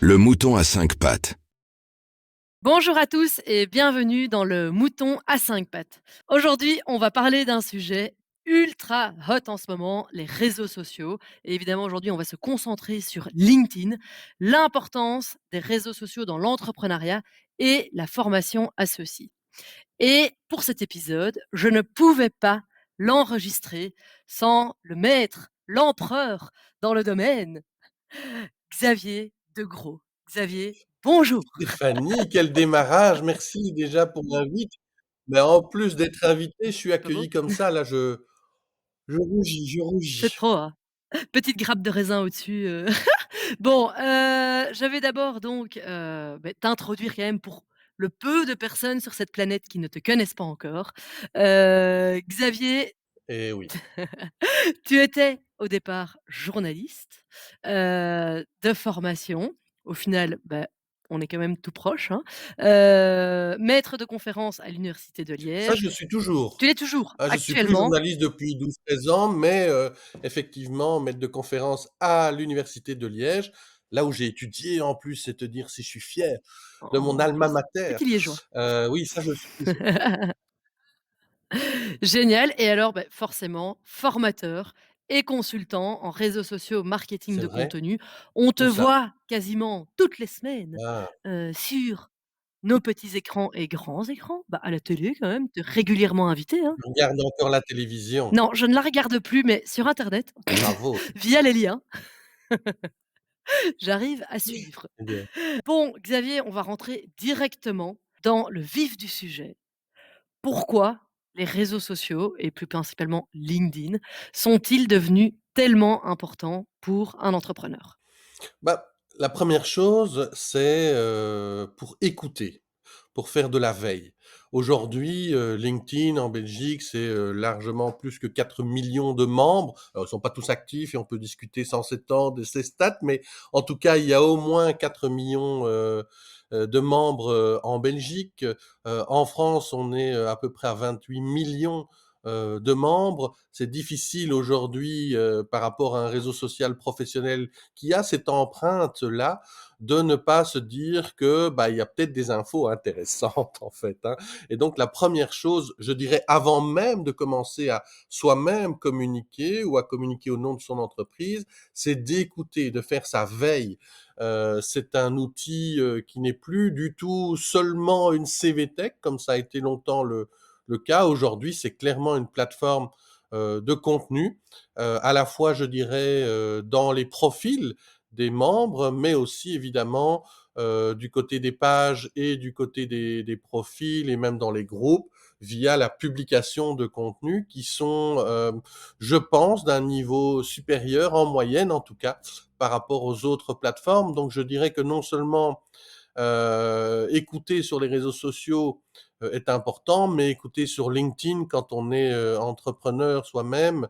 Le mouton à cinq pattes. Bonjour à tous et bienvenue dans le mouton à cinq pattes. Aujourd'hui, on va parler d'un sujet ultra hot en ce moment, les réseaux sociaux. Et évidemment, aujourd'hui, on va se concentrer sur LinkedIn, l'importance des réseaux sociaux dans l'entrepreneuriat et la formation à ceux-ci. Et pour cet épisode, je ne pouvais pas l'enregistrer sans le maître, l'empereur dans le domaine, Xavier Degros. Xavier, bonjour. Stéphanie, quel démarrage! Merci déjà pour l'invite. Mais en plus d'être invité, je suis Pas beau? accueilli comme ça, là, je rougis, je C'est rougis. trop, hein? Petite grappe de raisin au-dessus, Bon, je vais d'abord donc, t'introduire quand même pour le peu de personnes sur cette planète qui ne te connaissent pas encore. Xavier, Eh oui. tu étais au départ journaliste, de formation. Au final, on est quand même tout proche, hein. Maître de conférences à l'université de Ça, Liège. je suis toujours. Tu l'es toujours Ah, je suis plus actuellement? journaliste depuis 12, 13 ans, mais effectivement, maître de conférence à l'université de Liège, là où j'ai étudié en plus, c'est te dire si je suis fier de mon En alma plus, mater. petit liégeois. Oui, ça, je suis toujours. Génial et alors, forcément, formateur et consultant en réseaux sociaux, marketing C'est de vrai? contenu. On te Où ça? voit quasiment toutes les semaines, Ah, sur nos petits écrans et grands écrans, à la télé quand même, tu es régulièrement invité, hein. je regarde encore la télévision. Non, je ne la regarde plus, mais sur internet, Bravo. via les liens, j'arrive à suivre. Eh bien. Bon, Xavier, on va rentrer directement dans le vif du sujet. Pourquoi les réseaux sociaux et plus principalement LinkedIn sont-ils devenus tellement importants pour un entrepreneur? Bah, la première chose, c'est, pour écouter, pour faire de la veille. Aujourd'hui, LinkedIn en Belgique, c'est, largement plus que 4 millions de membres. Alors ils sont pas tous actifs et on peut discuter sans s'étendre de ces stats, mais en tout cas, il y a au moins 4 millions de membres, en Belgique. En France, on est, à peu près à 28 millions de membres. C'est difficile aujourd'hui, par rapport à un réseau social professionnel qui a cette empreinte-là, de ne pas se dire que, bah, il y a peut-être des infos intéressantes en fait, hein. Et donc la première chose, je dirais, avant même de commencer à soi-même communiquer ou à communiquer au nom de son entreprise, c'est d'écouter, de faire sa veille. C'est un outil, qui n'est plus du tout seulement une CVTech comme ça a été longtemps le cas. Aujourd'hui, c'est clairement une plateforme, de contenu, à la fois, je dirais, dans les profils des membres, mais aussi évidemment, du côté des pages et du côté des profils et même dans les groupes, via la publication de contenus qui sont, je pense, d'un niveau supérieur, en moyenne en tout cas, par rapport aux autres plateformes. Donc je dirais que non seulement, écouter sur les réseaux sociaux, est important, mais écouter sur LinkedIn quand on est, entrepreneur soi-même,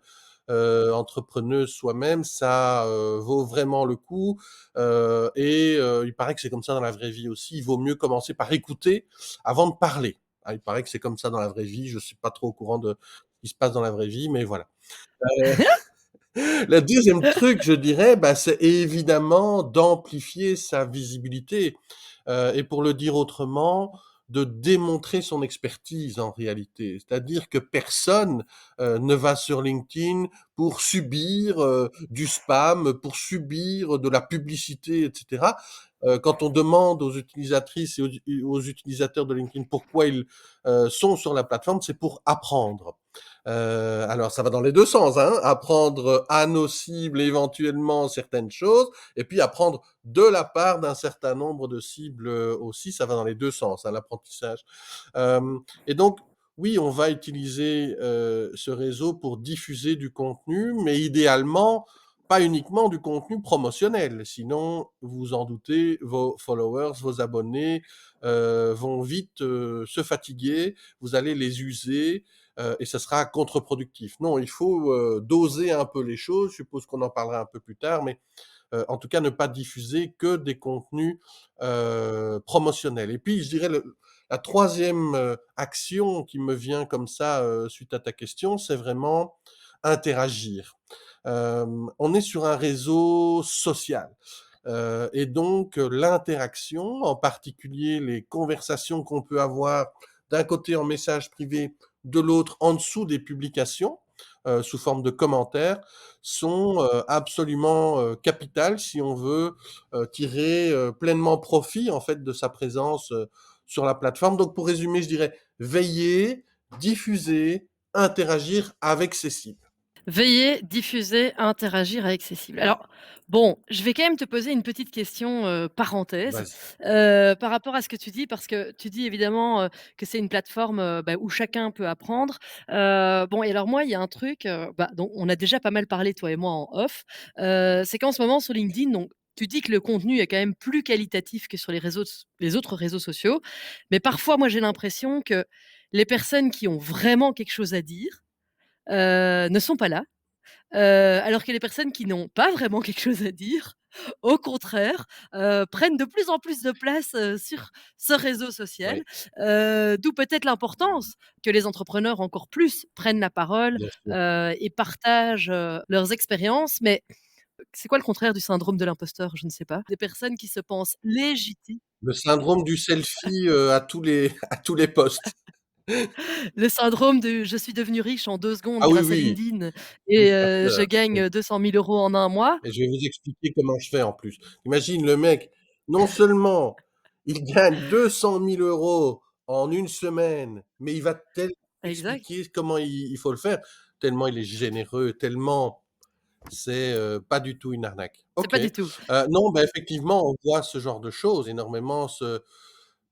entrepreneuse soi-même, ça, vaut vraiment le coup, il paraît que c'est comme ça dans la vraie vie aussi. Il vaut mieux commencer par écouter avant de parler. Ah, il paraît que c'est comme ça dans la vraie vie. Je suis pas trop au courant de ce qui se passe dans la vraie vie, mais voilà. Le deuxième truc, je dirais, bah, c'est évidemment d'amplifier sa visibilité, et pour le dire autrement, de démontrer son expertise en réalité. C'est-à-dire que personne, ne va sur LinkedIn pour subir, du spam, pour subir de la publicité et cetera. Quand on demande aux utilisatrices et aux utilisateurs de LinkedIn pourquoi ils, sont sur la plateforme, c'est pour apprendre. Alors ça va dans les 2 sens, hein, apprendre à nos cibles éventuellement certaines choses et puis apprendre de la part d'un certain nombre de cibles, aussi, ça va dans les 2 sens, hein, l'apprentissage. Et donc oui, on va utiliser, ce réseau pour diffuser du contenu, mais idéalement, pas uniquement du contenu promotionnel. Sinon, vous vous en doutez, vos followers, vos abonnés, vont vite, se fatiguer, vous allez les user, et ça sera contre-productif. Non, il faut, doser un peu les choses, je suppose qu'on en parlera un peu plus tard, mais en tout cas ne pas diffuser que des contenus, promotionnels. Et puis je dirais la troisième action qui me vient comme ça, suite à ta question, c'est vraiment interagir. On est sur un réseau social. Et donc l'interaction, en particulier les conversations qu'on peut avoir d'un côté en message privé, de l'autre en dessous des publications, sous forme de commentaires, sont, absolument, capitales si on veut, tirer, pleinement profit, en fait, de sa présence, sur la plateforme. Donc pour résumer, je dirais: veiller, diffuser, interagir avec ses cibles. Veiller, diffuser, interagir avec ses cibles. Alors, bon, je vais quand même te poser une petite question, parenthèse, Vas-y. par rapport à ce que tu dis, parce que tu dis évidemment, que c'est une plateforme, où chacun peut apprendre. Bon et alors moi, il y a un truc, dont on a déjà pas mal parlé toi et moi en off, c'est qu'en ce moment sur LinkedIn, donc tu dis que le contenu est quand même plus qualitatif que sur les autres réseaux sociaux, mais parfois moi j'ai l'impression que les personnes qui ont vraiment quelque chose à dire, ne sont pas là. Alors que les personnes qui n'ont pas vraiment quelque chose à dire, au contraire, prennent de plus en plus de place, sur ce réseau social. Oui, D'où peut-être l'importance que les entrepreneurs encore plus prennent la parole, bien sûr. et partagent, leurs expériences. Mais c'est quoi le contraire du syndrome de l'imposteur? Je ne sais pas. Des personnes qui se pensent légitimes. Le syndrome du selfie, à tous les à tous les postes. Le syndrome de: «Je suis devenu riche en 2 secondes Ah oui, grâce à oui, LinkedIn oui, et ça je oui, gagne 200 000 € en un mois». et je vais vous expliquer comment je fais en plus. Imagine le mec, non seulement il gagne 200 000 € en une semaine, mais il va tellement Exact. expliquer comment il faut le faire, tellement il est généreux, tellement c'est, pas du tout une arnaque. C'est OK. pas du tout. Non, bah, effectivement, on voit ce genre de choses énormément se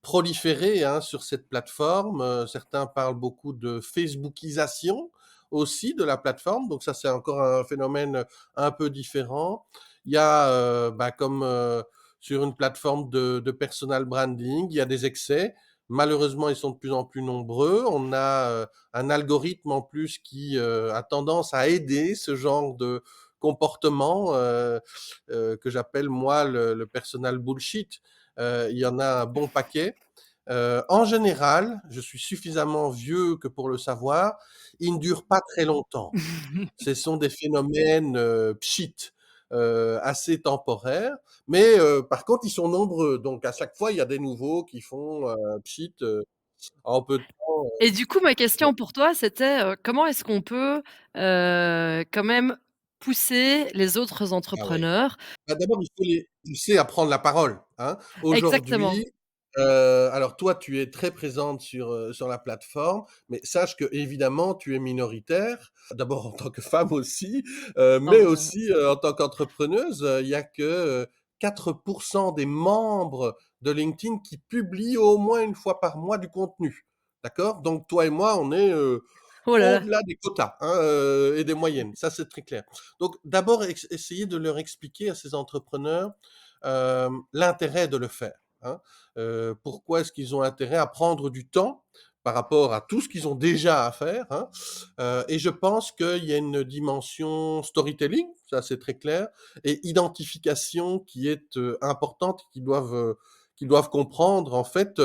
proliférer, hein, sur cette plateforme. Certains parlent beaucoup de facebookisation aussi de la plateforme, donc ça, c'est encore un phénomène, un peu différent. Il y a, comme, sur une plateforme de personal branding, il y a des excès. Malheureusement, ils sont de plus en plus nombreux. On a, un algorithme en plus qui, a tendance à aider ce genre de comportement, que j'appelle moi le personal bullshit. Il y en a un bon paquet. En général, je suis suffisamment vieux que pour le savoir, ils ne durent pas très longtemps. Ce sont des phénomènes, pshitt, assez temporaires, mais par contre, ils sont nombreux. Donc à chaque fois, il y a des nouveaux qui font, pshitt, en peu de temps. Et du coup, ma Ouais. question pour toi, c'était, comment est-ce qu'on peut, quand même pousser les autres Ah ouais. entrepreneurs? Bah, d'abord, il faut les pousser à prendre la parole, hein. Exactement. Aujourd'hui, alors toi, tu es très présente sur la plateforme, mais sache qu'évidemment, tu es minoritaire. D'abord en tant que femme aussi, mais Oh là, aussi, en tant qu'entrepreneuse. Il y a que, 4 des membres de LinkedIn qui publient au moins une fois par mois du contenu. D'accord? Donc toi et moi, on est, oh là là. au-delà des quotas, hein, et des moyennes. Ça, c'est très clair. Donc d'abord essayer de leur expliquer à ces entrepreneurs, l'intérêt de le faire, hein. Pourquoi est-ce qu'ils ont intérêt à prendre du temps par rapport à tout ce qu'ils ont déjà à faire, hein. Et je pense qu'il y a une dimension storytelling, ça c'est très clair, et identification qui est, importante, qu'ils doivent comprendre en fait,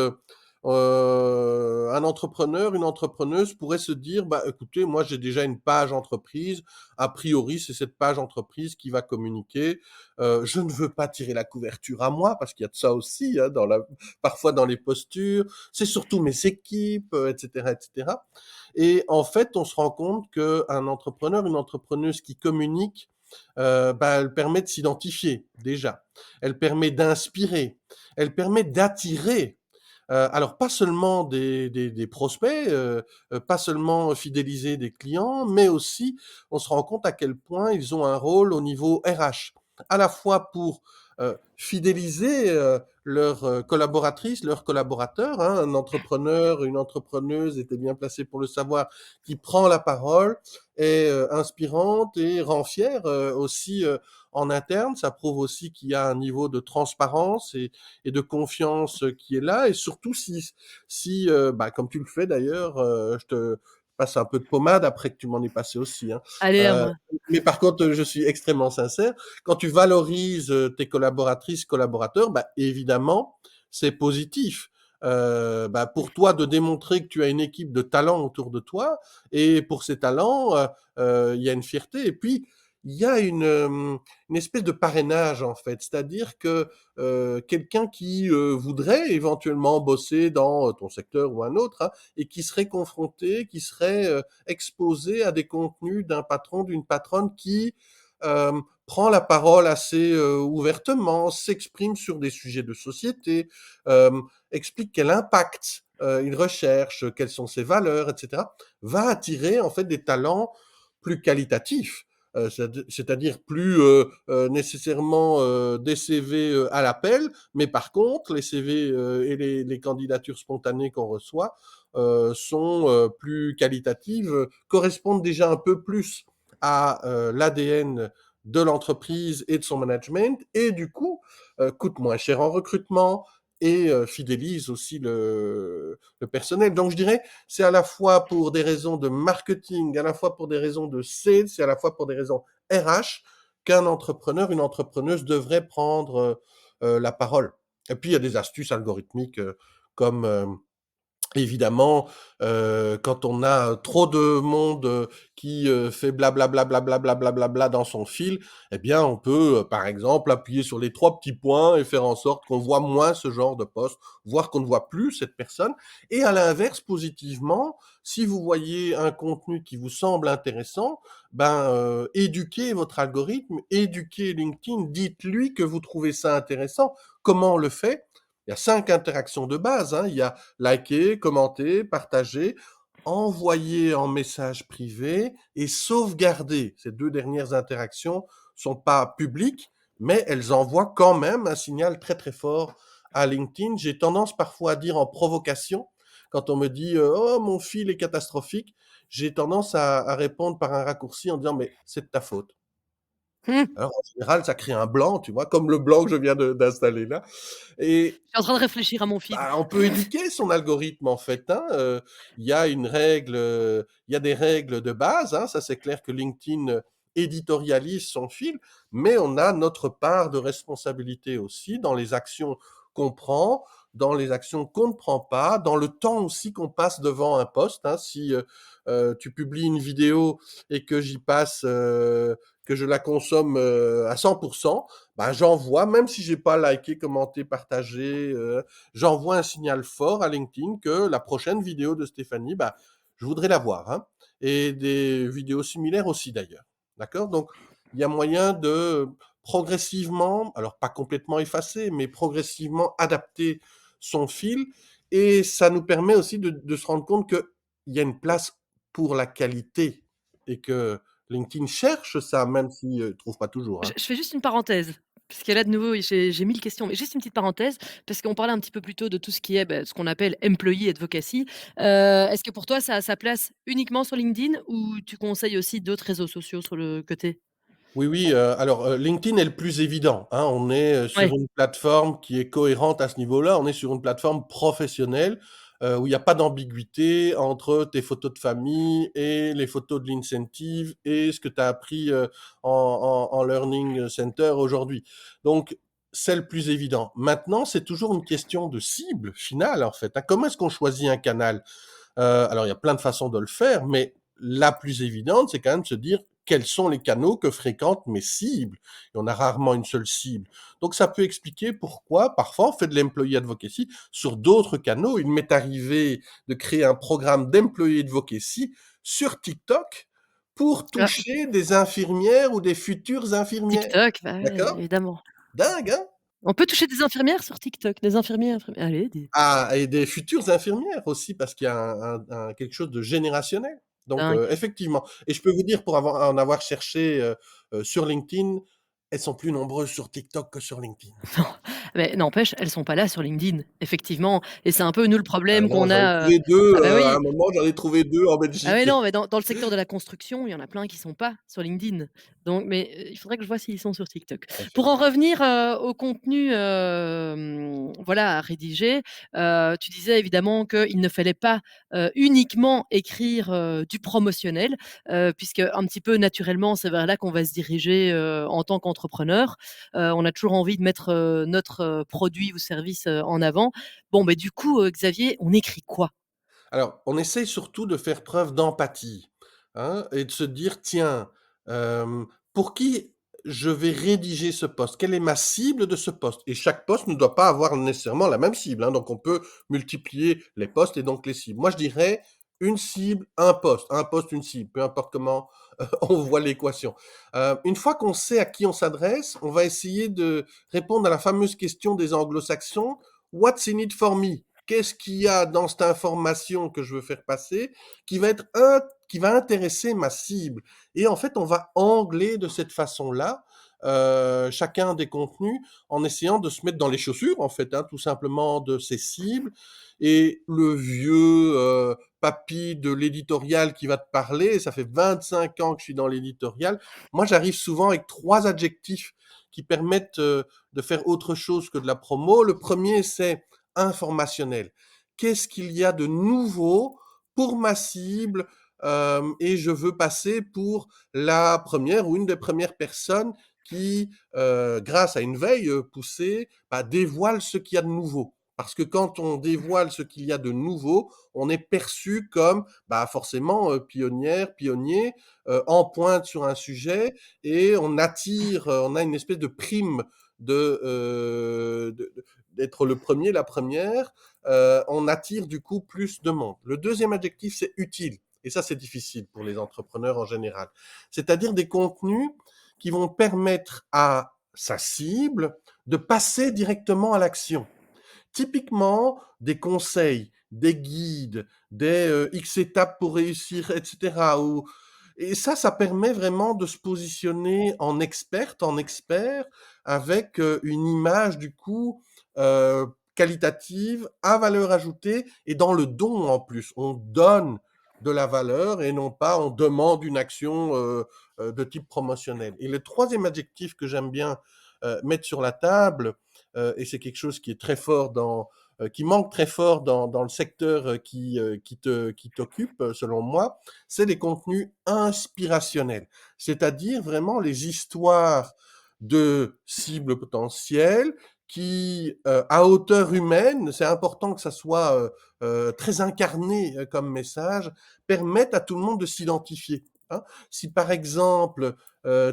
un entrepreneur, une entrepreneuse pourrait se dire: «Bah, écoutez, moi j'ai déjà une page entreprise, a priori, c'est cette page entreprise qui va communiquer. Je ne veux pas tirer la couverture à moi, parce qu'il y a de ça aussi, hein, parfois dans les postures. C'est surtout mes équipes, et cetera, et cetera. Et en fait, on se rend compte qu'un entrepreneur, une entrepreneuse qui communique, elle permet de s'identifier déjà. Elle permet d'inspirer. Elle permet d'attirer. Alors pas seulement des prospects, pas seulement fidéliser des clients, mais aussi on se rend compte à quel point ils ont un rôle au niveau RH. À la fois pour, fidéliser, leurs, collaboratrices, leurs collaborateurs, hein. Un entrepreneur, une entrepreneuse était bien placée pour le savoir, qui prend la parole, est, inspirante et rend fière, aussi, en interne. Ça prouve aussi qu'il y a un niveau de transparence et de confiance, qui est là, et surtout si, comme tu le fais d'ailleurs, je te passe un peu de pommade après que tu m'en aies passé aussi, hein. Allez à Heu, moi. mais par contre, je suis extrêmement sincère, quand tu valorises, tes collaboratrices, collaborateurs, évidemment, c'est positif. Pour toi de démontrer que tu as une équipe de talents autour de toi, et pour ces talents, il y a une fierté, et puis il y a une espèce de parrainage, en fait. C'est-à-dire que, quelqu'un qui, voudrait éventuellement bosser dans, ton secteur ou un autre, hein, et qui serait confronté, qui serait, exposé à des contenus d'un patron, d'une patronne qui, prend la parole assez, ouvertement, s'exprime sur des sujets de société, explique quel impact, il recherche, quelles sont ses valeurs et cetera, va attirer en fait des talents plus qualitatifs. C'est-à-dire plus nécessairement des CV à l'appel, mais par contre, les CV et les candidatures spontanées qu'on reçoit sont plus qualitatives, correspondent déjà un peu plus à l'ADN de l'entreprise et de son management, et du coup, coûtent moins cher en recrutement et fidélisent aussi le personnel. Donc je dirais, c'est à la fois pour des raisons de marketing, à la fois pour des raisons de sales, c'est à la fois pour des raisons RH qu'un entrepreneur, une entrepreneuse devrait prendre la parole. Et puis il y a des astuces algorithmiques comme évidemment, quand on a trop de monde, qui, fait blablabla, blablabla, blablabla dans son fil, eh bien, on peut, par exemple, appuyer sur les 3 petits points et faire en sorte qu'on voit moins ce genre de post, voire qu'on ne voit plus cette personne. Et à l'inverse, positivement, si vous voyez un contenu qui vous semble intéressant, ben, éduquez votre algorithme, éduquez LinkedIn, dites-lui que vous trouvez ça intéressant. Comment on le fait? Il y a 5 interactions de base, hein. Il y a liker, commenter, partager, envoyer en message privé et sauvegarder. Ces 2 dernières interactions sont pas publiques, mais elles envoient quand même un signal très, très fort à LinkedIn. J'ai tendance parfois à dire en provocation, quand on me dit, «Oh mon fil est catastrophique», j'ai tendance à répondre par un raccourci en disant: «Mais c'est de ta faute». Mmh. Alors en général, ça crée un blanc, tu vois? Comme le blanc que je viens de d'installer là, et Je suis en train de réfléchir à mon feed. bah, on peut éduquer son algorithme en fait, hein, il y a une règle, il y a des règles de base, hein, ça c'est clair que LinkedIn, éditorialise son fil, mais on a notre part de responsabilité aussi dans les actions qu'on prend, dans les actions qu'on ne prend pas, dans le temps aussi qu'on passe devant un post, hein. Si, tu publies une vidéo et que j'y passe, que je la consomme, à 100, bah, j'envoie, même si j'ai pas liké, commenté, partagé, j'envoie un signal fort à LinkedIn que la prochaine vidéo de Stéphanie, bah, je voudrais la voir, hein, et des vidéos similaires aussi d'ailleurs. D'accord? Donc, il y a moyen de progressivement, alors pas complètement effacer, mais progressivement adapter son fil, et ça nous permet aussi de se rendre compte qu'il y a une place pour la qualité et que LinkedIn cherche ça, même s'il ne trouve pas toujours, Je hein. je fais juste une parenthèse, parce que là, de nouveau, j'ai 1000 questions, mais juste une petite parenthèse, parce qu'on parlait un petit peu plus tôt de tout ce qui est, ce qu'on appelle employee advocacy. Est-ce que pour toi, ça a sa place uniquement sur LinkedIn ou tu conseilles aussi d'autres réseaux sociaux sur le côté? Oui, oui, alors, LinkedIn est le plus évident, hein. On est, sur Ouais, une plateforme qui est cohérente à ce niveau-là. On est sur une plateforme professionnelle, où il y a pas d'ambiguïté entre tes photos de famille et les photos de l'incentive et ce que tu as appris, en learning center aujourd'hui. Donc c'est le plus évident. Maintenant, c'est toujours une question de cible finale, en fait, hein. Comment est-ce qu'on choisit un canal? Alors il y a plein de façons de le faire, mais la plus évidente, c'est quand même de se dire: «Quels sont les canaux que fréquentent mes cibles?» Et on a rarement une seule cible. Donc ça peut expliquer pourquoi, parfois, on fait de l'employee advocacy sur d'autres canaux. Il m'est arrivé de créer un programme d'employee advocacy sur TikTok pour ah, toucher des infirmières ou des futures infirmières. TikTok, bah, ouais, D'accord? évidemment. Dingue, hein? On peut toucher des infirmières sur TikTok, des infirmiers, infirmières allez, des Ah, et des futures infirmières aussi, parce qu'il y a quelque chose de générationnel. Donc, dingue. effectivement, et je peux vous dire, pour avoir cherché, sur LinkedIn, elles sont plus nombreuses sur TikTok que sur LinkedIn. Non, mais n'empêche, elles sont pas là sur LinkedIn, effectivement et c'est un peu nous le problème Non, qu'on j'en ai a, trouvé 2. ah bah À un oui. moment, j'en ai trouvé 2 en Ah ouais, Belgique. non, mais dans le secteur de la construction, il y en a plein qui sont pas sur LinkedIn. Donc mais, il faudrait que je vois s'ils sont sur TikTok. Pour en Effectivement. revenir, au contenu, voilà, à rédiger, tu disais évidemment qu'il ne fallait pas, uniquement écrire, du promotionnel, puisque un petit peu naturellement, c'est vers là qu'on va se diriger, en tant qu'entrepreneur. On a toujours envie de mettre, notre, produit ou service, en avant. Bon, beh, du coup, Xavier, on écrit quoi? Alors, on essaye surtout de faire preuve d'empathie, hein, et de se dire: «Tiens, hem, pour qui je vais rédiger ce post? Quelle est ma cible de ce post? Et chaque post ne doit pas avoir nécessairement la même cible, hein, donc on peut multiplier les posts et donc les cibles. Moi, je dirais une cible, un post, une cible, peu importe comment on voit l'équation. Une fois qu'on sait à qui on s'adresse, on va essayer de répondre à la fameuse question des anglo-saxons: What's in it for me? Qu'est-ce qu'il y a dans cette information que je veux faire passer qui va intéresser ma cible? Et en fait, on va angler de cette façon-là chacun des contenus en essayant de se mettre dans les chaussures, en fait, hein, tout simplement de ses cibles. Et le vieux papy de l'éditorial qui va te parler, ça fait 25 ans que je suis dans l'éditorial. Moi, j'arrive souvent avec 3 adjectifs qui permettent de faire autre chose que de la promo. Le premier, c'est informationnel. Qu'est-ce qu'il y a de nouveau pour ma cible et je veux passer pour la première ou une des premières personnes qui, grâce à une veille poussée, bah, dévoile ce qu'il y a de nouveau. Parce que quand on dévoile ce qu'il y a de nouveau, on est perçu comme bah, forcément pionnière, pionnier, en pointe sur un sujet, et on attire, on a une espèce de prime d'être le premier, la première. On attire du coup plus de monde. Le deuxième adjectif, c'est utile. Et ça, c'est difficile pour les entrepreneurs en général. C'est-à-dire des contenus qui vont permettre à sa cible de passer directement à l'action. Typiquement, des conseils, des guides, des X étapes pour réussir, etc. Et ça permet vraiment de se positionner en experte, en expert, avec une image du coup qualitative, à valeur ajoutée, et dans le don en plus. On donne de la valeur et non pas on demande une action de type promotionnel. Et le troisième adjectif que j'aime bien mettre sur la table, et c'est quelque chose qui est très fort qui manque très fort dans le secteur qui t'occupe, selon moi, c'est les contenus inspirationnels. C'est-à-dire vraiment les histoires de cibles potentielles qui, à hauteur humaine, c'est important que ça soit très incarné comme message, permettent à tout le monde de s'identifier. Hein. Si par exemple,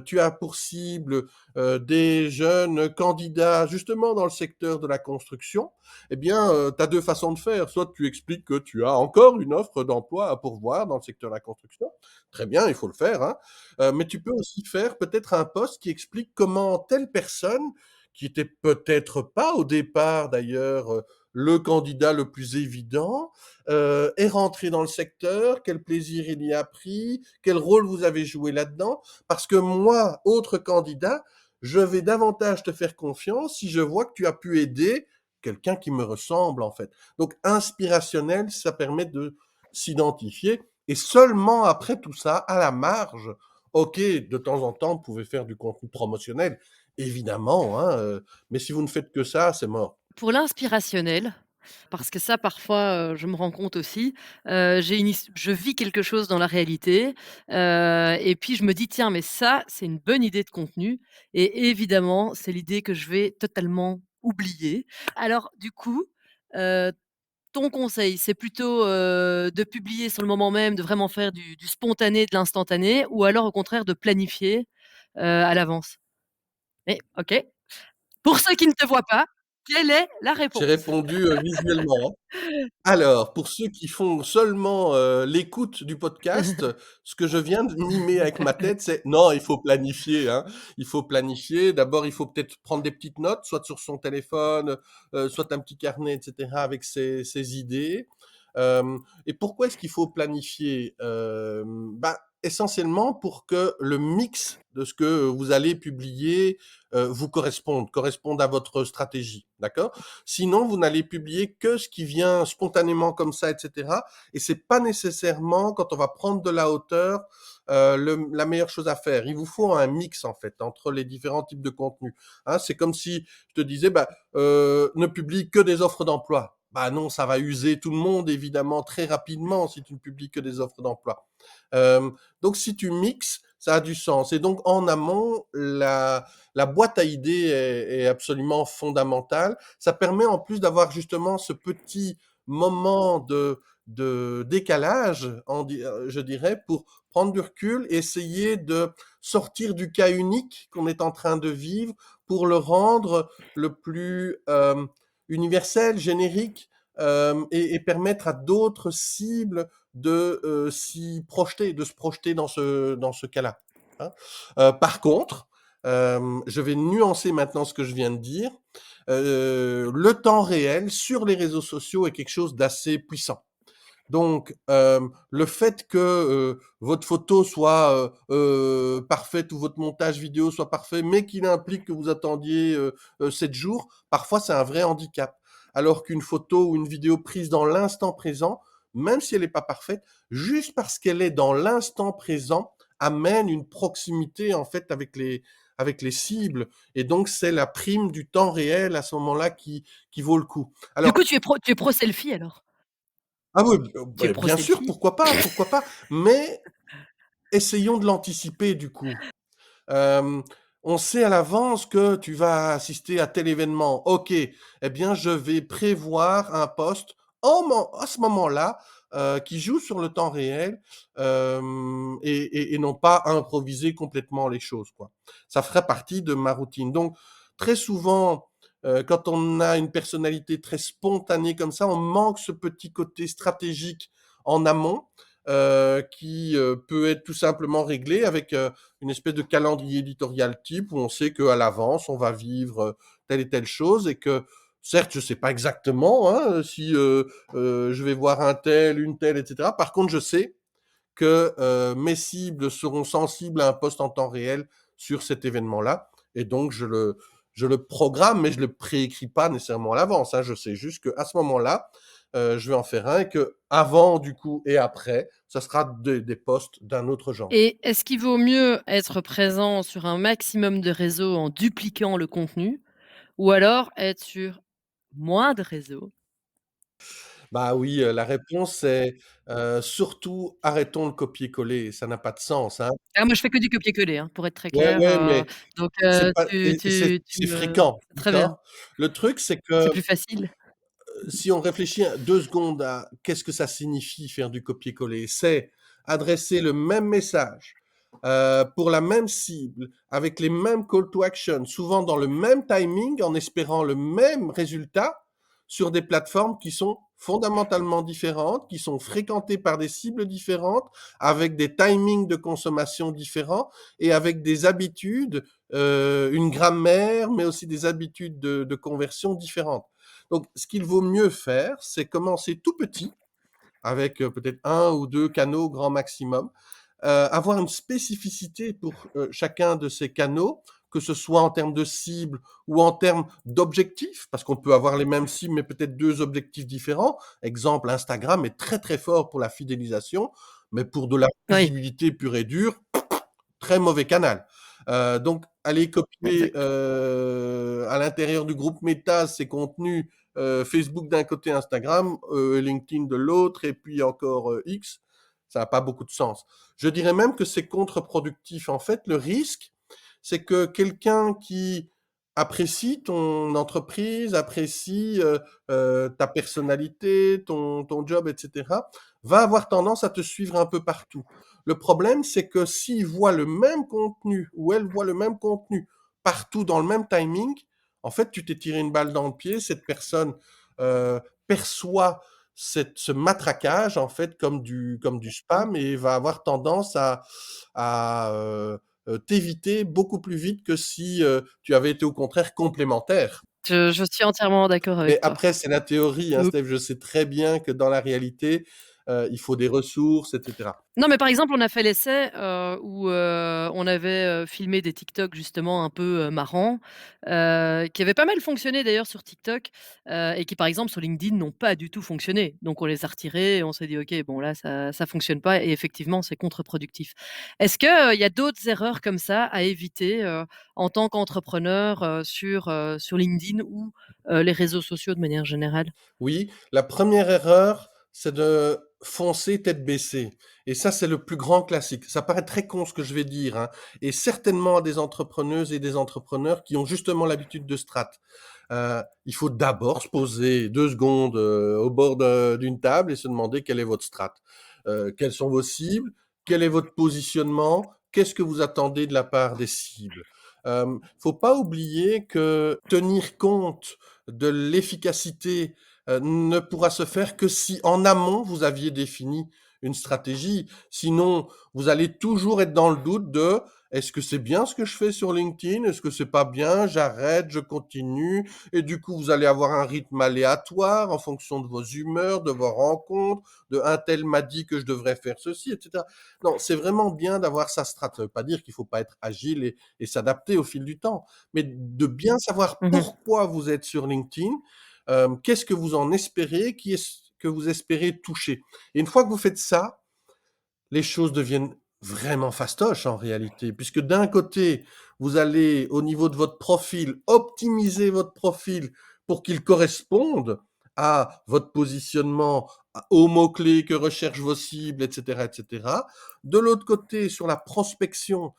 tu as pour cible des jeunes candidats justement dans le secteur de la construction, eh bien, tu as deux façons de faire. Soit tu expliques que tu as encore une offre d'emploi à pourvoir dans le secteur de la construction. Très bien, il faut le faire. Hein. Mais tu peux aussi faire peut-être un post qui explique comment telle personne, qui était peut-être pas au départ d'ailleurs le candidat le plus évident, est rentré dans le secteur, quel plaisir il y a pris, quel rôle vous avez joué là-dedans. Parce que moi, autre candidat, je vais davantage te faire confiance si je vois que tu as pu aider quelqu'un qui me ressemble en fait. Donc inspirationnel, ça permet de s'identifier, et seulement après tout ça, à la marge, ok, de temps en temps, vous pouvez faire du contenu promotionnel, évidemment, hein, mais si vous ne faites que ça, c'est mort. Pour l'inspirationnel, parce que ça parfois, je me rends compte aussi, j'ai une his je vis quelque chose dans la réalité, et puis je me dis: «Tiens, mais ça, c'est une bonne idée de contenu», et évidemment, c'est l'idée que je vais totalement oublier. Alors du coup, heu, ton conseil, c'est plutôt, de publier sur le moment même, de vraiment faire du spontané, de l'instantané, ou alors au contraire de planifier, à l'avance? Mais OK. Pour ceux qui ne te voient pas, quelle est la J'ai réponse? répondu visuellement. Hein. Alors, pour ceux qui font seulement l'écoute du podcast, ce que je viens de mimer avec ma tête, c'est non, il faut planifier. Hein. Il faut planifier. D'abord, il faut peut-être prendre des petites notes, soit sur son téléphone, soit un petit carnet, etc., avec ses idées. Et pourquoi est-ce qu'il faut planifier bah, essentiellement pour que le mix de ce que vous allez publier vous corresponde à votre stratégie, d'accord? Sinon, vous n'allez publier que ce qui vient spontanément comme ça, etc. Et c'est pas nécessairement, quand on va prendre de la hauteur, la meilleure chose à faire. Il vous faut un mix en fait entre les différents types de contenus. Hein, c'est comme si je te disais, bah, ne publie que des offres d'emploi. Bah non, ça va user tout le monde évidemment très rapidement si tu ne publies que des offres d'emploi. Donc si tu mixes, ça a du sens. Et donc en amont, la boîte à idées est absolument fondamentale. Ça permet en plus d'avoir justement ce petit moment de décalage, je dirais, pour prendre du recul et essayer de sortir du cas unique qu'on est en train de vivre pour le rendre le plus universel, générique, et permettre à d'autres cibles de s'y projeter, de se projeter dans ce cas-là. Hein. Par contre, je vais nuancer maintenant ce que je viens de dire. Le temps réel sur les réseaux sociaux est quelque chose d'assez puissant. Donc, le fait que votre photo soit parfaite ou votre montage vidéo soit parfait, mais qu'il implique que vous attendiez 7 jours, parfois c'est un vrai handicap. Alors qu'une photo ou une vidéo prise dans l'instant présent, même si elle n'est pas parfaite, juste parce qu'elle est dans l'instant présent, amène une proximité en fait avec les cibles. Et donc, c'est la prime du temps réel à ce moment-là qui vaut le coup. Du Alors, coup, tu es pro selfie alors? ah oui, Tu es pro bien sûr, selfie? pourquoi pas, mais essayons de l'anticiper du coup. Hem, on sait à l'avance que tu vas assister à tel événement. OK, eh bien, je vais prévoir un post à ce moment-là, qui joue sur le temps réel, et non pas improviser complètement les choses, quoi. Ça ferait partie de ma routine. Donc très souvent, quand on a une personnalité très spontanée comme ça, on manque ce petit côté stratégique en amont, qui, peut être tout simplement réglé avec, une espèce de calendrier éditorial type où on sait qu'à l'avance, on va vivre telle et telle chose et que, certes, je ne sais pas exactement hein, si je vais voir un tel, une telle, etc. Par contre, je sais que mes cibles seront sensibles à un poste en temps réel sur cet événement-là. Et donc, je le programme, mais je ne le préécris pas nécessairement à l'avance. Hein. Je sais juste qu'à ce moment-là, je vais en faire un et que avant, du coup, et après, ça sera des postes d'un autre genre. Et est-ce qu'il vaut mieux être présent sur un maximum de réseaux en dupliquant le contenu ou alors être sur moins de réseaux? Bah oui, la réponse est surtout arrêtons le copier-coller, ça n'a pas de sens, hein. Ah moi je fais que du copier-coller, hein, pour être très Ouais, clair, ouais, mais donc c'est pas tu et tu tu c'est me fréquent, c'est très bien, d'accord? Le truc, c'est c'est que plus facile. si on réfléchit 2 secondes à qu'est-ce que ça signifie faire du copier-coller? C'est adresser le même message, pour la même cible, avec les mêmes call to action, souvent dans le même timing, en espérant le même résultat, sur des plateformes qui sont fondamentalement différentes, qui sont fréquentées par des cibles différentes, avec des timings de consommation différents et avec des habitudes, une grammaire, mais aussi des habitudes de conversion différentes. Donc, ce qu'il vaut mieux faire, c'est commencer tout petit, avec peut-être un ou deux canaux grand maximum, avoir une spécificité pour chacun de ces canaux, que ce soit en termes de cible ou en termes d'objectifs, parce qu'on peut avoir les mêmes cibles, mais peut-être deux objectifs différents. Exemple, Instagram est très très fort pour la fidélisation, mais pour de la Oui, visibilité pure et dure, très mauvais canal. Donc, aller copier exact. à l'intérieur du groupe Meta ces contenus Facebook d'un côté, Instagram, LinkedIn de l'autre, et puis encore X, ça n'a pas beaucoup de sens. Je dirais même que c'est contre-productif. En fait, le risque, c'est que quelqu'un qui apprécie ton entreprise, apprécie ta personnalité, ton job, etc., va avoir tendance à te suivre un peu partout. Le problème, c'est que s'il voit le même contenu ou elle voit le même contenu partout dans le même timing, en fait, tu t'es tiré une balle dans le pied. Cette personne perçoit ce matraquage en fait comme du Mmh. spam et va avoir tendance à t'éviter beaucoup plus vite que si tu avais été au contraire complémentaire. Je suis entièrement d'accord Mais avec toi. après, c'est la théorie, hein, Ou Steph. Je sais très bien que dans la réalité, il faut des ressources, etc. non, mais par exemple, on a fait l'essai, où, on avait, filmé des TikTok justement un peu, marrants, qui avaient pas mal fonctionné d'ailleurs sur TikTok, et qui par exemple sur LinkedIn n'ont pas du tout fonctionné. Donc on les a retirés et on s'est dit: «OK, bon là ça fonctionne pas» et effectivement c'est contre-productif. Est-ce que, il y a d'autres erreurs comme ça à éviter, en tant qu'entrepreneur, sur LinkedIn ou, les réseaux sociaux de manière générale? Oui, la première erreur, c'est de foncer tête baissée et ça, c'est le plus grand classique. Ça paraît très con ce que je vais dire, hein, et certainement à des entrepreneuses et des entrepreneurs qui ont justement l'habitude de strat. Il faut d'abord se poser 2 secondes, au bord d'une table et se demander quelle est votre strat. Quelles sont vos cibles? Quel est votre positionnement? qu'est-ce que vous attendez de la part des cibles? Faut pas oublier que tenir compte de l'efficacité, ne pourra se faire que si en amont vous aviez défini une stratégie. Sinon, vous allez toujours être dans le doute de: «Est-ce que c'est bien ce que je fais sur LinkedIn? Est-ce que c'est pas bien? J'arrête, je continue», et du coup, vous allez avoir un rythme aléatoire en fonction de vos humeurs, de vos rencontres, de «un tel m'a dit que je devrais faire ceci», et cetera. Non, c'est vraiment bien d'avoir sa strat. Ça veut pas dire qu'il faut pas être agile et s'adapter au fil du temps, mais de bien savoir Mmh mh. pourquoi vous êtes sur LinkedIn, qu'est-ce que vous en espérez, qui est-ce que vous espérez toucher? Et une fois que vous faites ça, les choses deviennent vraiment fastoches en réalité, puisque d'un côté, vous allez au niveau de votre profil, optimiser votre profil pour qu'il corresponde à votre positionnement, aux mots-clés que recherchent vos cibles, et cetera, et cetera. De l'autre côté, sur la prospection,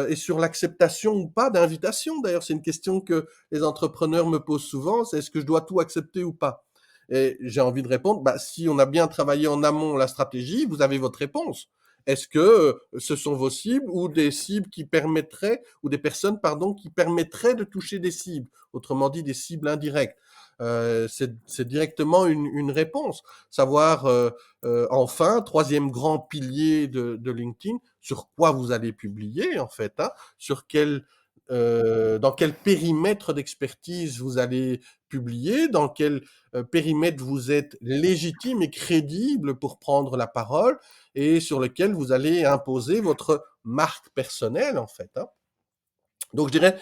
et sur l'acceptation ou pas d'invitation, d'ailleurs, c'est une question que les entrepreneurs me posent souvent, c'est: «Est-ce que je dois tout accepter ou pas?» Et j'ai envie de répondre: «Bah, si on a bien travaillé en amont la stratégie, vous avez votre réponse. Est-ce que ce sont vos cibles ou des cibles qui permettraient, ou des personnes, pardon, qui permettraient de toucher des cibles? Autrement dit, des cibles indirectes. C'est directement une réponse. Savoir, enfin, troisième grand pilier de LinkedIn, sur quoi vous allez publier en fait, hein, sur quel, dans quel périmètre d'expertise vous allez publier, dans quel périmètre vous êtes légitime et crédible pour prendre la parole, et sur lequel vous allez imposer votre marque personnelle, en fait, hein. Donc je dirais,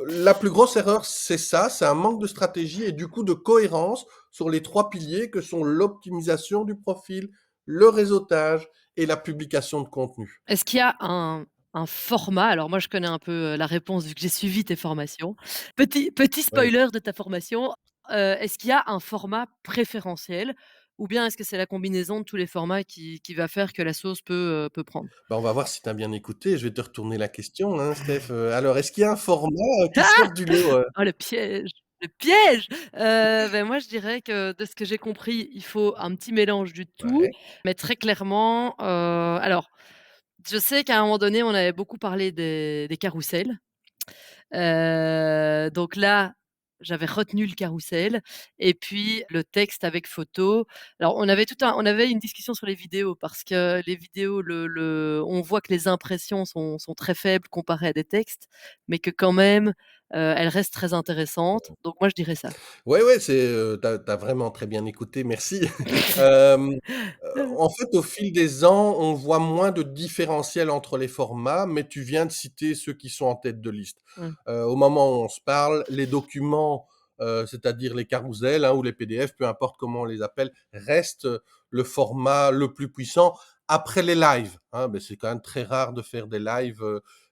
la plus grosse erreur, c'est ça, c'est un manque de stratégie et du coup de cohérence sur les 3 piliers que sont l'optimisation du profil, le réseautage et la publication de contenu. Est-ce qu'il y a un format? Alors moi, je connais un peu, la réponse vu que j'ai suivi tes formations. Petit Oui. spoiler de ta formation, est-ce qu'il y a un format préférentiel? Ou bien est-ce que c'est la combinaison de tous les formats qui va faire que la sauce peut prendre? Bah, on va voir si tu as bien écouté. Je vais te retourner la question, hein, Steph. Alors, est-ce qu'il y a un format, qui sort du lot? Oh le piège! Le piège! Moi je dirais que de ce que j'ai compris, il faut un petit mélange du tout, Ouais. mais très clairement, alors je sais qu'à un moment donné, on avait beaucoup parlé des carrousels. Donc là, j'avais retenu le carrousel et puis le texte avec photo. Alors on avait une discussion sur les vidéos parce que les vidéos, on voit que les impressions sont très faibles comparées à des textes, mais que quand même, elles restent très intéressantes. Donc moi je dirais ça. Ouais, ouais, tu as vraiment très bien écouté, merci. Hem, en fait, au fil des ans, on voit moins de différentiel entre les formats, mais tu viens de citer ceux qui sont en tête de liste. Mmh. Au moment où on se parle, les documents, c'est-à-dire les carousels, hein, ou les PDF, peu importe comment on les appelle, restent le format le plus puissant après les lives, hein. Beh, c'est quand même très rare de faire des lives,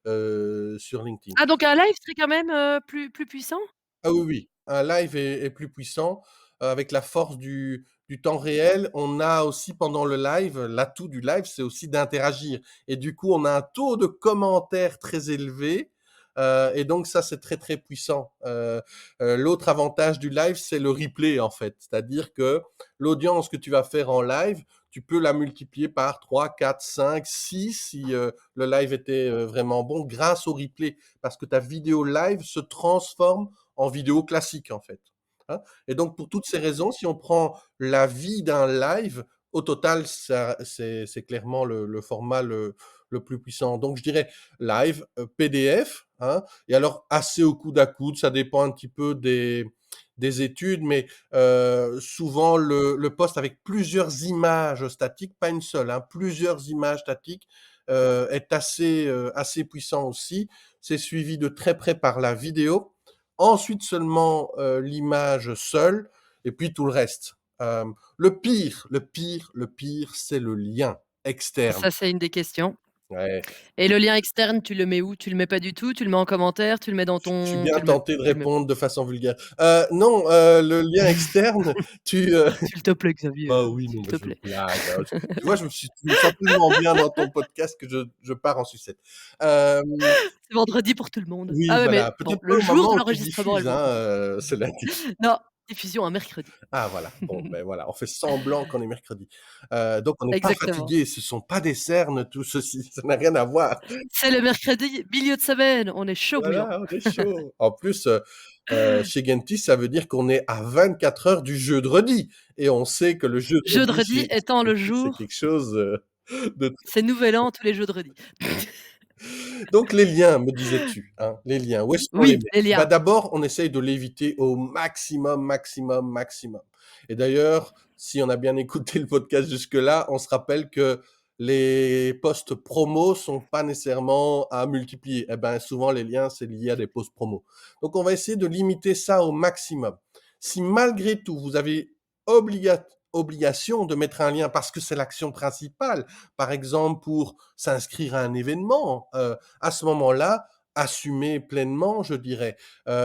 sur LinkedIn. Ah donc un live serait quand même, plus puissant? Ah oui, oui, un live est plus puissant, avec la force du temps réel. On a aussi pendant le live, l'atout du live, c'est aussi d'interagir et du coup, on a un taux de commentaires très élevé, et donc ça, c'est très, très puissant. L'autre avantage du live, c'est le replay, en fait. C'est-à-dire que l'audience que tu vas faire en live, tu peux la multiplier par 3, 4, 5, 6 si, le live était, vraiment bon grâce au replay. Parce que ta vidéo live se transforme en vidéo classique en fait, hein. Et donc pour toutes ces raisons, si on prend la vie d'un live, au total, ça c'est clairement le format le plus puissant. Donc je dirais live, PDF, hein, et alors assez au coude à coude, ça dépend un petit peu des études, mais souvent le post avec plusieurs images statiques, pas une seule, hein, plusieurs images statiques, est assez puissant aussi. C'est suivi de très près par la vidéo, ensuite seulement, l'image seule et puis tout le reste. Le pire, c'est le lien externe. Ça, c'est une des questions. Ouais, Et le lien externe, tu le mets où? Tu le mets pas du tout? Tu le mets en commentaire? Tu le mets dans je suis ton bien tu le mets tenté de tu le mets répondre de façon vulgaire. Non, le lien externe, tu, s'il te plaît Xavier, bah, oui, non, s'il mais te je plaît. blague, hein. Tu vois, je me sens tellement bien dans ton podcast que je pars en sucette. Hem, C'est vendredi pour tout le monde. oui, Ah ouais, mais voilà, bon, peut-être pas le au jour moment de où tu l'enregistrement, elle diffuses, vont hein, pas. cela dit. Non. diffusion un mercredi. Ah voilà, bon, ben voilà, on fait semblant qu'on est mercredi. Donc on n'est pas Exactement. fatigué, ce sont pas des cernes tout ceci, ça n'a rien à voir. C'est le mercredi, milieu de semaine, on est chaud bouillant. Voilà, on est chaud. En plus, chez Gentis, ça veut dire qu'on est à 24 heures du jeudi et on sait que le jeudi Jeudi chez étant le Gentis, c'est jour, quelque chose, de c'est nouvel an tous les jeudredis. donc les liens, me disais-tu, hein, les liens, où est-ce qu'on les Oui, met? les Bah, liens. d'abord, on essaye de l'éviter au maximum, maximum, maximum et d'ailleurs, si on a bien écouté le podcast jusque-là, on se rappelle que les posts promos sont pas nécessairement à multiplier. Eh ben, souvent les liens, c'est lié à des posts promos. Donc on va essayer de limiter ça au maximum. Si malgré tout, vous avez obligation de mettre un lien parce que c'est l'action principale, par exemple pour s'inscrire à un événement, à ce moment-là, assumez pleinement, je dirais,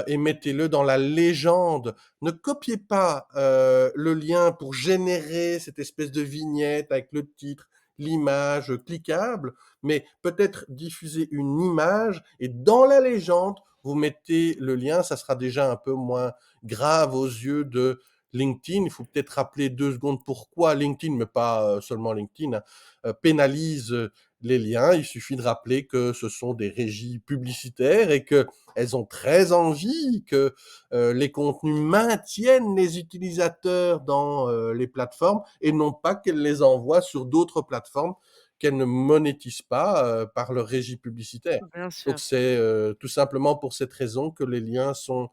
et mettez-le dans la légende. Ne copiez pas le lien pour générer cette espèce de vignette avec le titre, l'image cliquable, mais peut-être diffuser une image et dans la légende, vous mettez le lien, ça sera déjà un peu moins grave aux yeux de LinkedIn. Il faut peut-être rappeler 2 secondes pourquoi LinkedIn, mais pas seulement LinkedIn, hein, pénalise les liens. Il suffit de rappeler que ce sont des régies publicitaires et qu'elles ont très envie que les contenus maintiennent les utilisateurs dans les plateformes et non pas qu'elles les envoient sur d'autres plateformes qu'elles ne monétisent pas par leur régie publicitaire. Bien Donc sûr. c'est tout simplement pour cette raison que les liens sont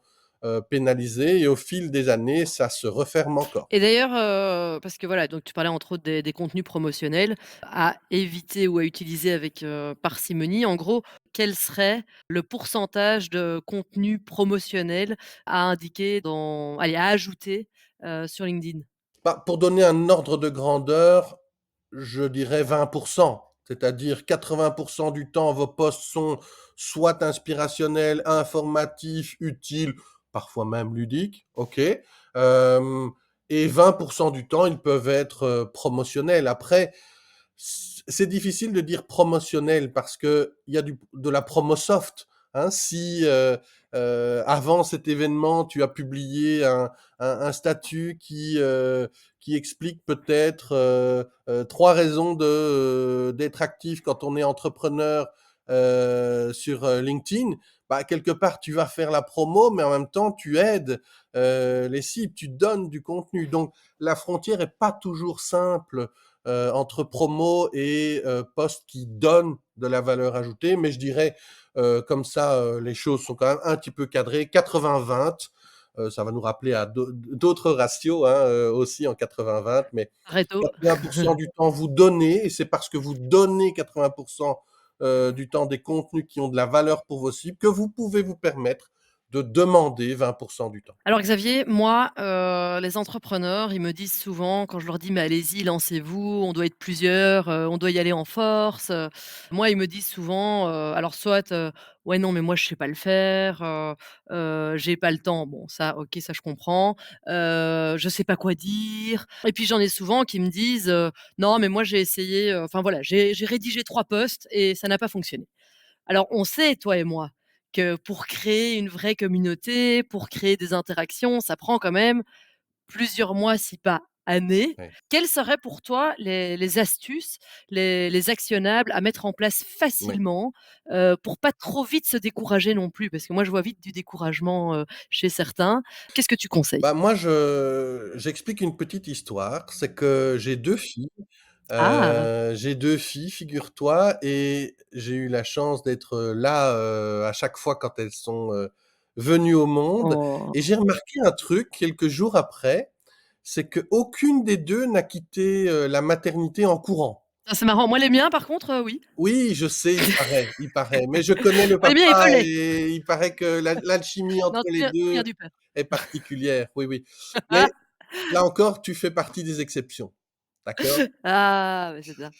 pénalisés et au fil des années, ça se referme encore. Et d'ailleurs, parce que voilà, donc tu parlais entre autres des contenus promotionnels à éviter ou à utiliser avec, parcimonie. En gros, quel serait le pourcentage de contenu promotionnel à indiquer à ajouter, sur LinkedIn? Bah, pour donner un ordre de grandeur, je dirais 20%. C'est-à-dire 80% du temps, vos posts sont soit inspirationnels, informatifs, utiles, parfois même ludiques, OK. Et 20% du temps, ils peuvent être, promotionnels. Après, c'est difficile de dire promotionnel parce qu'il y a de la promo soft, hein. Si, avant cet événement, tu as publié un statut qui explique peut-être 3 raisons d'être actif quand on est entrepreneur sur LinkedIn. Bah, quelque part, tu vas faire la promo, mais en même temps, tu aides les cibles, tu donnes du contenu. Donc, la frontière est pas toujours simple entre promo et post qui donnent de la valeur ajoutée. Mais je dirais, comme ça, les choses sont quand même un petit peu cadrées. 80-20, ça va nous rappeler à d'autres ratios hein, aussi en 80-20, mais Réto. 80% du temps vous donnez, et c'est parce que vous donnez 80% du temps des contenus qui ont de la valeur pour vos cibles que vous pouvez vous permettre de demander 20% du temps. Alors Xavier, moi, les entrepreneurs, ils me disent souvent quand je leur dis: «Mais allez-y, lancez-vous, on doit être plusieurs, on doit y aller en force», moi, ils me disent souvent, alors soit, «Ouais, non, mais moi, je sais pas le faire, j'ai pas le temps». Bon, ça, OK, ça, je comprends. «Je sais pas quoi dire» et puis j'en ai souvent qui me disent, «Non, mais moi, j'ai essayé, enfin voilà, j'ai rédigé 3 posts et ça n'a pas fonctionné». Alors on sait, toi et moi, que pour créer une vraie communauté, pour créer des interactions, ça prend quand même plusieurs mois, si pas années. Ouais, Quelles seraient pour toi les astuces, les actionnables à mettre en place ouais. facilement, pour pas trop vite se décourager non plus? Parce que moi, je vois vite du découragement, chez certains. Qu'est-ce que tu conseilles? Bah, moi, j'explique une petite histoire. C'est que Ah! j'ai 2 filles, figure-toi, et j'ai eu la chance d'être là, à chaque fois quand elles sont, venues au monde, et Oh, j'ai remarqué un truc quelques jours après, c'est qu'aucune des 2 n'a quitté, la maternité en courant. ça c'est marrant. Moi, les miens, par contre, oui. Oui, je sais, il paraît, mais je connais le Les miens, ils papa veulent. et il paraît que l'alchimie Non, entre tout les vient tout vient 2 du père. est particulière. Oui, oui. Mais là encore, tu fais partie des exceptions, d'accord? Ah, ouais, c'est bien.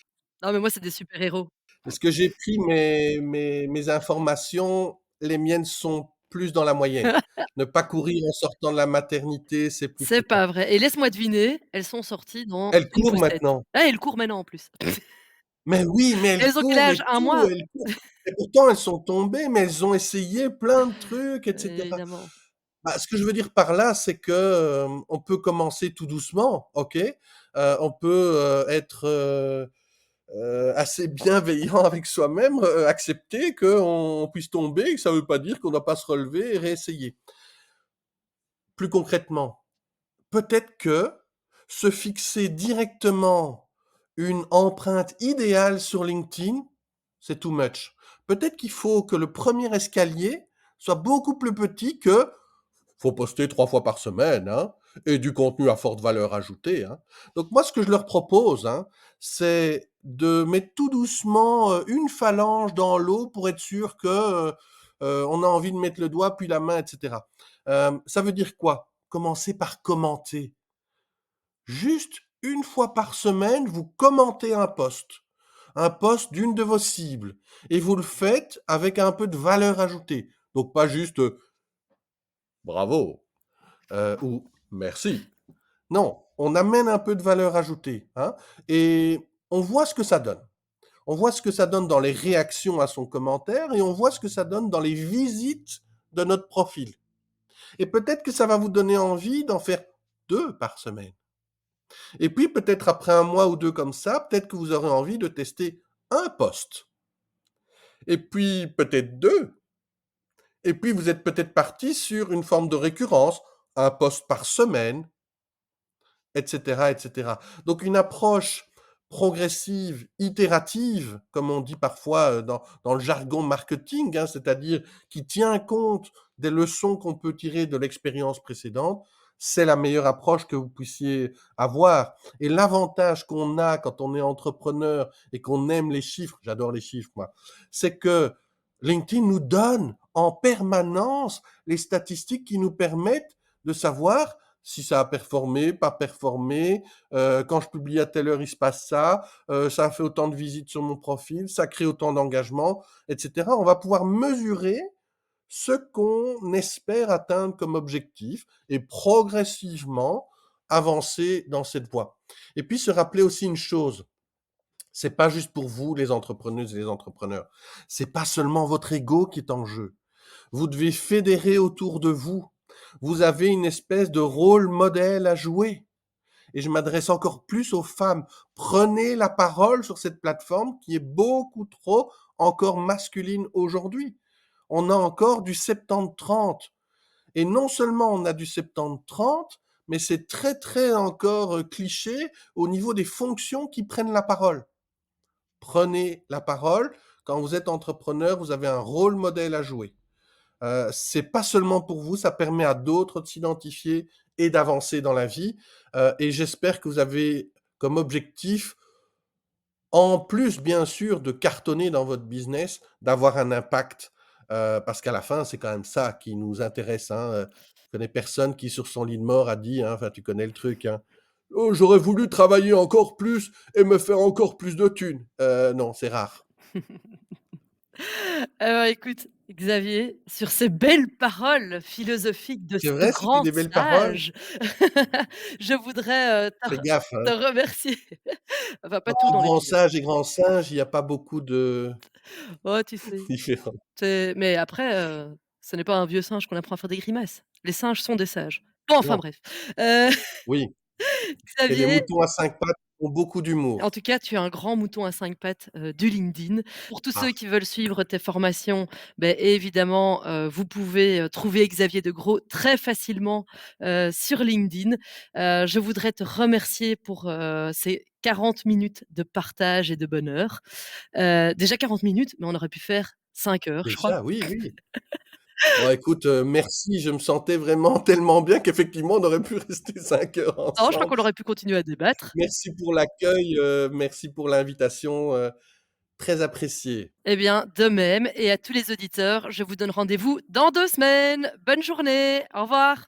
Non, mais moi, c'est des super héros. Parce que j'ai pris mes informations, les miennes sont plus dans la moyenne. Ne pas courir en sortant de la maternité, c'est plus C'est fréquent. pas vrai et laisse-moi deviner, elles sont sorties dans Elles une courent poussette. maintenant. Ah, elles courent maintenant en plus. Mais oui, mais elles Elles ont quel courent âge? et 1 tout, mois? elles courent et pourtant elles sont tombées, mais elles ont essayé plein de trucs et cetera. Évidemment. Bah, ce que je veux dire par là, c'est que, on peut commencer tout doucement, OK? On peut, être, assez bienveillant avec soi-même, accepter qu'on puisse tomber et que ça veut pas dire qu'on doit pas se relever et réessayer. Plus concrètement, peut-être que se fixer directement une empreinte idéale sur LinkedIn, c'est too much. Peut-être qu'il faut que le premier escalier soit beaucoup plus petit que faut poster 3 fois par semaine, hein, et du contenu à forte valeur ajoutée, hein. Donc moi, ce que je leur propose, hein, c'est de mettre tout doucement, une phalange dans l'eau pour être sûr que, on a envie de mettre le doigt, puis la main, et cetera. Ça veut dire quoi? Commencer par commenter. Juste une fois par semaine, vous commentez un post d'une de vos cibles, et vous le faites avec un peu de valeur ajoutée. Donc pas juste, «bravo», ou «merci». Non, on amène un peu de valeur ajoutée, hein, et on voit ce que ça donne. On voit ce que ça donne dans les réactions à son commentaire et on voit ce que ça donne dans les visites de notre profil. Et peut-être que ça va vous donner envie d'en faire 2 par semaine. Et puis peut-être après un mois ou 2 comme ça, peut-être que vous aurez envie de tester un post. Et puis peut-être 2. Et puis vous êtes peut-être parti sur une forme de récurrence, un post par semaine, et cetera, et cetera. Donc une approche progressive, itérative, comme on dit parfois, dans le jargon marketing, hein, c'est-à-dire qui tient compte des leçons qu'on peut tirer de l'expérience précédente, c'est la meilleure approche que vous puissiez avoir. Et l'avantage qu'on a quand on est entrepreneur et qu'on aime les chiffres, j'adore les chiffres moi, c'est que LinkedIn nous donne en permanence les statistiques qui nous permettent de savoir si ça a performé, pas performé, quand je publie à telle heure, il se passe ça, ça a fait autant de visites sur mon profil, ça crée autant d'engagement, et cetera. On va pouvoir mesurer ce qu'on espère atteindre comme objectif et progressivement avancer dans cette voie. Et puis se rappeler aussi une chose, c'est pas juste pour vous les entrepreneuses et les entrepreneurs. C'est pas seulement votre ego qui est en jeu. Vous devez fédérer autour de vous. Vous avez une espèce de rôle modèle à jouer. Et je m'adresse encore plus aux femmes. Prenez la parole sur cette plateforme qui est beaucoup trop encore masculine aujourd'hui. On a encore du 70-30. Et non seulement on a du 70-30, mais c'est très très encore cliché au niveau des fonctions qui prennent la parole. Prenez la parole. Quand vous êtes entrepreneur, vous avez un rôle modèle à jouer. C'est pas seulement pour vous, ça permet à d'autres de s'identifier et d'avancer dans la vie. Et j'espère que vous avez comme objectif, en plus bien sûr de cartonner dans votre business, d'avoir un impact, parce qu'à la fin, c'est quand même ça qui nous intéresse, hein. Je connais personne qui sur son lit de mort a dit, hein, enfin tu connais le truc, hein: «Oh j'aurais voulu travailler encore plus et me faire encore plus de thunes». Non, c'est rare. Écoute, Xavier, sur ces belles paroles philosophiques de C'est ce vrai, c'était grand des belles paroles? sage, je voudrais, Fais gaffe, te hein. remercier. Enfin, pas tout Entre dans grand l'épisode. sage et grand singe, il y a pas beaucoup de Oh, tu sais, différence. mais après, ce n'est pas un vieux singe qu'on apprend à faire des grimaces. Les singes sont des sages. Bon, enfin Non, bref. Heu, oui, et les Xavier, moutons à 5 pattes ont beaucoup en d'humour. tout cas, tu es un grand mouton à 5 pattes, du LinkedIn. Pour tous ceux Ah, qui veulent suivre tes formations, beh, évidemment, vous pouvez, trouver Xavier Degros très facilement, sur LinkedIn. Je voudrais te remercier pour, ces 40 minutes de partage et de bonheur. Déjà 40 minutes, mais on aurait pu faire 5 heures, je crois. déjà, oui, oui. Bon écoute, merci, je me sentais vraiment tellement bien qu'effectivement on aurait pu rester 5 heures Non, je crois ensemble. qu'on aurait pu continuer à débattre. Merci pour l'accueil, merci pour l'invitation, très appréciée. Eh bien, de même et à tous les auditeurs, je vous donne rendez-vous dans 2 semaines. Bonne journée, au revoir.